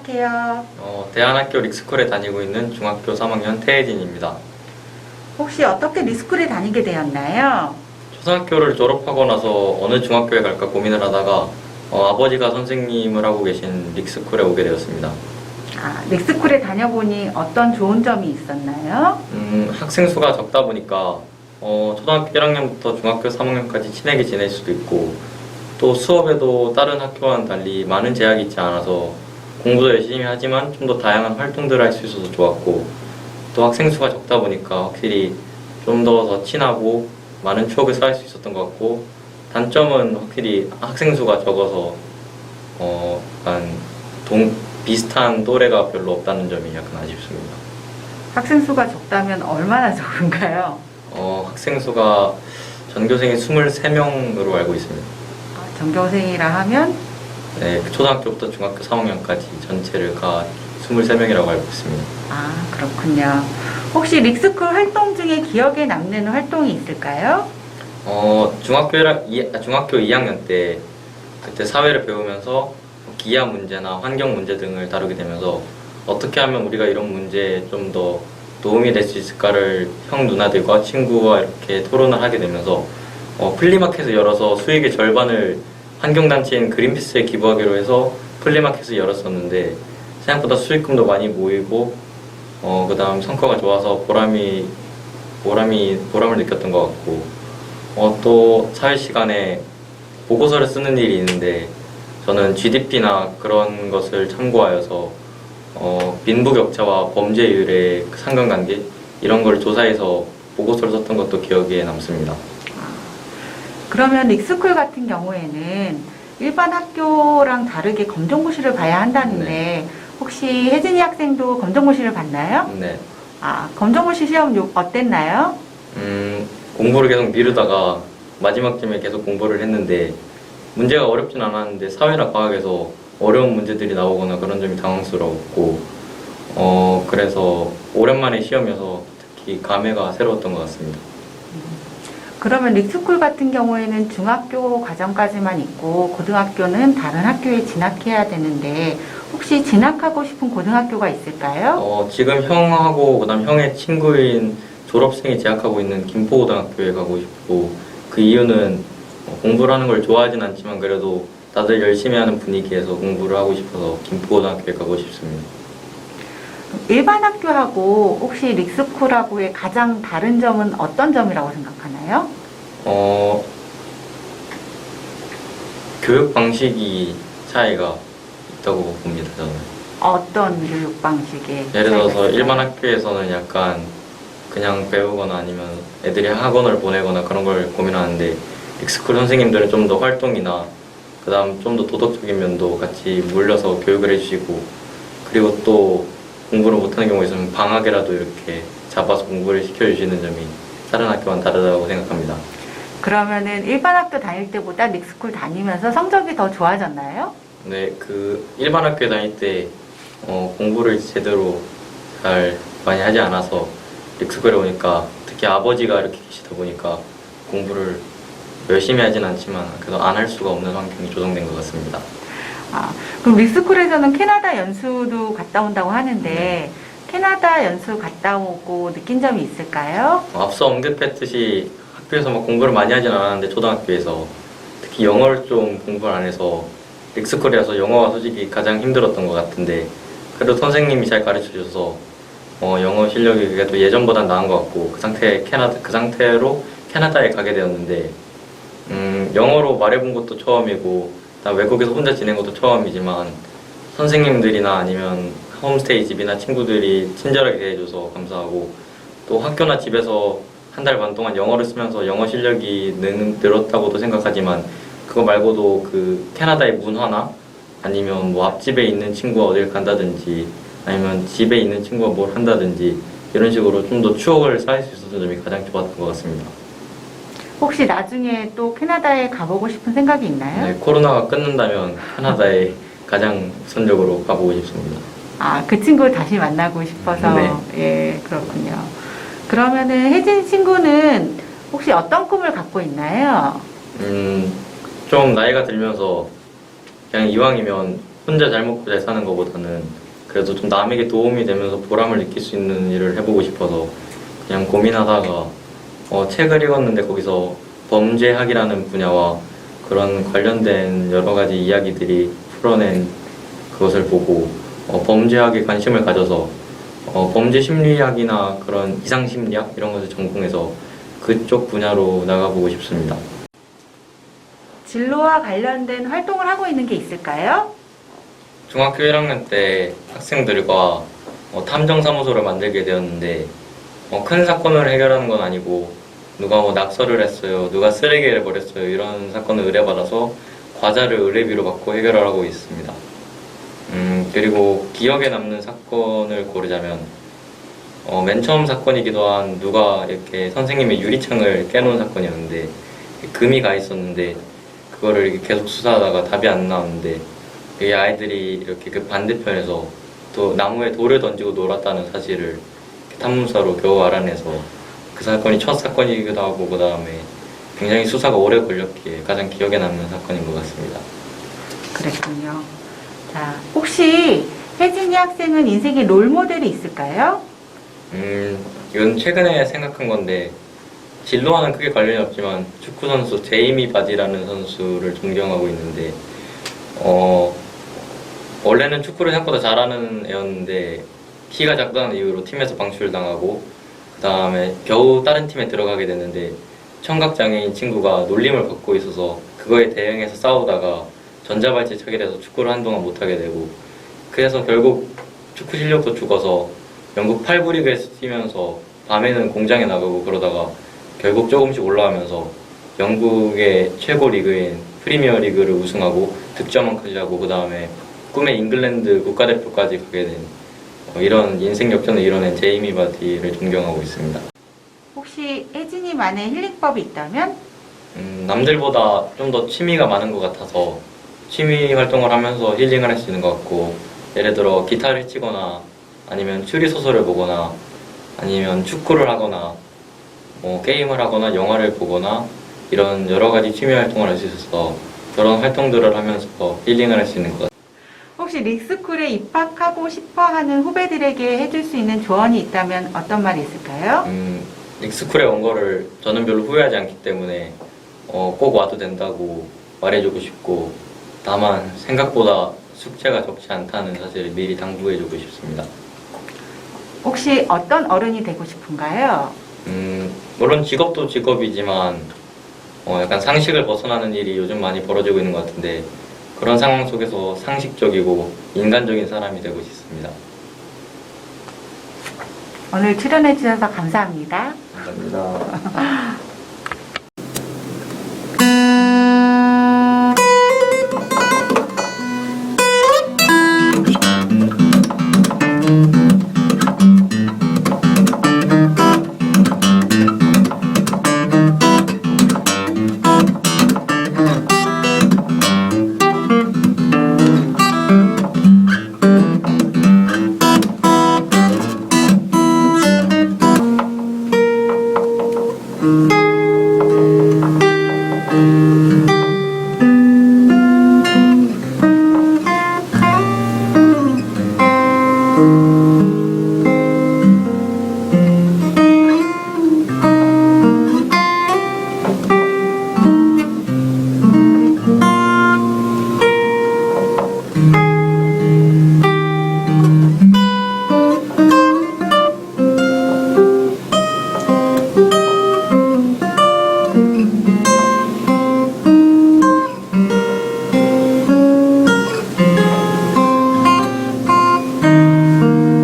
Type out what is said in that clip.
생각해요? 대한학교 릭스쿨에 다니고 있는 중학교 3학년 태혜진입니다. 혹시 어떻게 리스쿨에 다니게 되었나요? 초등학교를 졸업하고 나서 어느 중학교에 갈까 고민을 하다가 아버지가 선생님을 하고 계신 릭스쿨에 오게 되었습니다. 릭스쿨에 다녀보니 어떤 좋은 점이 있었나요? 학생 수가 적다 보니까 초등학교 1학년부터 중학교 3학년까지 친하게 지낼 수도 있고, 또 수업에도 다른 학교와는 달리 많은 제약이 있지 않아서 공부도 열심히 하지만 좀 더 다양한 활동들을 할 수 있어서 좋았고, 또 학생 수가 적다 보니까 확실히 좀 더 친하고 많은 추억을 쌓을 수 있었던 것 같고, 단점은 확실히 학생 수가 적어서 약간 비슷한 또래가 별로 없다는 점이 약간 아쉽습니다. 학생 수가 적다면 얼마나 적은가요? 학생 수가 전교생이 23명으로 알고 있습니다. 전교생이라 하면? 네, 초등학교부터 중학교 3학년까지 전체를 가 23명이라고 알고 있습니다. 그렇군요. 혹시 릭스쿨 활동 중에 기억에 남는 활동이 있을까요? 중학교 2학년 때 그때 사회를 배우면서 기아 문제나 환경 문제 등을 다루게 되면서 어떻게 하면 우리가 이런 문제에 좀 더 도움이 될 수 있을까를 형 누나들과 친구와 이렇게 토론을 하게 되면서 플리마켓을 열어서 수익의 절반을 환경단체인 그린피스에 기부하기로 해서 플리마켓을 열었었는데, 생각보다 수익금도 많이 모이고 그 다음 성과가 좋아서 보람을 느꼈던 것 같고, 또 사회 시간에 보고서를 쓰는 일이 있는데 저는 GDP나 그런 것을 참고하여서 빈부격차와 범죄율의 상관관계 이런 걸 조사해서 보고서를 썼던 것도 기억에 남습니다. 그러면 릭스쿨 같은 경우에는 일반 학교랑 다르게 검정고시를 봐야 한다는데, 네. 혹시 혜진이 학생도 검정고시를 봤나요? 네. 검정고시 시험 어땠나요? 공부를 계속 미루다가 마지막쯤에 계속 공부를 했는데 문제가 어렵진 않았는데 사회나 과학에서 어려운 문제들이 나오거나 그런 점이 당황스러웠고, 그래서 오랜만에 시험이어서 특히 감회가 새로웠던 것 같습니다. 그러면 릭스쿨 같은 경우에는 중학교 과정까지만 있고 고등학교는 다른 학교에 진학해야 되는데, 혹시 진학하고 싶은 고등학교가 있을까요? 지금 형하고 그다음 형의 친구인 졸업생이 재학하고 있는 김포고등학교에 가고 싶고, 그 이유는 공부를 하는 걸 좋아하진 않지만 그래도 다들 열심히 하는 분위기에서 공부를 하고 싶어서 김포고등학교에 가고 싶습니다. 일반 학교하고 혹시 릭스쿨하고의 가장 다른 점은 어떤 점이라고 생각하나요? 교육 방식이 차이가 있다고 봅니다, 저는. 어떤 교육 방식의 예를 들어서 차이가 있어요? 일반 학교에서는 약간 그냥 배우거나 아니면 애들이 학원을 보내거나 그런 걸 고민하는데, 릭스쿨 선생님들은 좀 더 활동이나 그 다음 좀 더 도덕적인 면도 같이 물려서 교육을 해주시고, 그리고 또 공부를 못하는 경우가 있으면 방학이라도 이렇게 잡아서 공부를 시켜주시는 점이 다른 학교와는 다르다고 생각합니다. 그러면은 일반 학교 다닐 때보다 릭스쿨 다니면서 성적이 더 좋아졌나요? 네, 일반 학교에 다닐 때 공부를 제대로 잘 많이 하지 않아서 릭스쿨에 오니까, 특히 아버지가 이렇게 계시다 보니까 공부를 열심히 하진 않지만 그래도 안 할 수가 없는 환경이 조성된 것 같습니다. 그럼 릭스쿨에서는 캐나다 연수도 갔다 온다고 하는데, 캐나다 연수 갔다 오고 느낀 점이 있을까요? 앞서 언급했듯이 학교에서 막 공부를 많이 하진 않았는데, 초등학교에서 특히 영어를 좀 공부를 안 해서 릭스쿨이라서 영어가 솔직히 가장 힘들었던 것 같은데, 그래도 선생님이 잘 가르쳐 주셔서 영어 실력이 그래도 예전보다 나은 것 같고, 그 상태로 캐나다에 가게 되었는데, 영어로 말해본 것도 처음이고 외국에서 혼자 지낸 것도 처음이지만 선생님들이나 아니면 홈스테이 집이나 친구들이 친절하게 대해줘서 감사하고, 또 학교나 집에서 한 달 반 동안 영어를 쓰면서 영어 실력이 늘었다고도 생각하지만, 그거 말고도 그 캐나다의 문화나 아니면 뭐 앞집에 있는 친구가 어딜 간다든지 아니면 집에 있는 친구가 뭘 한다든지 이런 식으로 좀 더 추억을 쌓을 수 있었던 점이 가장 좋았던 것 같습니다. 혹시 나중에 또 캐나다에 가보고 싶은 생각이 있나요? 네, 코로나가 끝난다면 캐나다에 가장 우선적으로 가보고 싶습니다. 그 친구를 다시 만나고 싶어서. 네. 예, 그렇군요. 그러면은 혜진 친구는 혹시 어떤 꿈을 갖고 있나요? 좀 나이가 들면서 그냥 이왕이면 혼자 잘 먹고 잘 사는 것보다는 그래도 좀 남에게 도움이 되면서 보람을 느낄 수 있는 일을 해보고 싶어서 그냥 고민하다가 책을 읽었는데 거기서 범죄학이라는 분야와 그런 관련된 여러 가지 이야기들이 풀어낸 그것을 보고 범죄학에 관심을 가져서 범죄 심리학이나 그런 이상 심리학 이런 것을 전공해서 그쪽 분야로 나가보고 싶습니다. 진로와 관련된 활동을 하고 있는 게 있을까요? 중학교 1학년 때 학생들과 탐정사무소를 만들게 되었는데 큰 사건을 해결하는 건 아니고 누가 낙서를 했어요, 누가 쓰레기를 버렸어요 이런 사건을 의뢰받아서 과자를 의뢰비로 받고 해결을 하고 있습니다. 그리고 기억에 남는 사건을 고르자면 맨 처음 사건이기도 한 누가 이렇게 선생님의 유리창을 깨놓은 사건이었는데 금이 가 있었는데 그거를 이렇게 계속 수사하다가 답이 안 나오는데 이 아이들이 이렇게 그 반대편에서 또 나무에 돌을 던지고 놀았다는 사실을 탐문서로 겨우 알아내서 그 사건이 첫 사건이기도 하고 그 다음에 굉장히 수사가 오래 걸렸기에 가장 기억에 남는 사건인 것 같습니다. 그랬군요. 자, 혹시 혜진이 학생은 인생의 롤모델이 있을까요? 이건 최근에 생각한 건데 진로와는 크게 관련이 없지만 축구 선수 제이미 바디라는 선수를 존경하고 있는데 원래는 축구를 생각보다 잘하는 애였는데 키가 작다는 이유로 팀에서 방출당하고 그 다음에 겨우 다른 팀에 들어가게 됐는데 청각장애인 친구가 놀림을 받고 있어서 그거에 대응해서 싸우다가 전자발찌 차게 돼서 축구를 한동안 못하게 되고 그래서 결국 축구 실력도 죽어서 영국 8부 리그에서 뛰면서 밤에는 공장에 나가고 그러다가 결국 조금씩 올라가면서 영국의 최고 리그인 프리미어 리그를 우승하고 득점왕까지 하고 그 다음에 꿈의 잉글랜드 국가대표까지 가게 된 이런 인생 역전을 이뤄낸 제이미 바디를 존경하고 있습니다. 혹시 혜진이만의 힐링법이 있다면? 남들보다 좀 더 취미가 많은 것 같아서 취미 활동을 하면서 힐링을 할 수 있는 것 같고 예를 들어 기타를 치거나 아니면 추리소설을 보거나 아니면 축구를 하거나 게임을 하거나 영화를 보거나 이런 여러 가지 취미 활동을 할 수 있어서 그런 활동들을 하면서 힐링을 할 수 있는 것 같아요. 혹시 릭스쿨에 입학하고 싶어 하는 후배들에게 해줄 수 있는 조언이 있다면 어떤 말이 있을까요? 릭스쿨에 온 거를 저는 별로 후회하지 않기 때문에 꼭 와도 된다고 말해주고 싶고 다만 생각보다 숙제가 적지 않다는 사실을 미리 당부해주고 싶습니다. 혹시 어떤 어른이 되고 싶은가요? 물론 직업도 직업이지만 약간 상식을 벗어나는 일이 요즘 많이 벌어지고 있는 것 같은데 그런 상황 속에서 상식적이고 인간적인 사람이 되고 싶습니다. 오늘 출연해 주셔서 감사합니다. 감사합니다.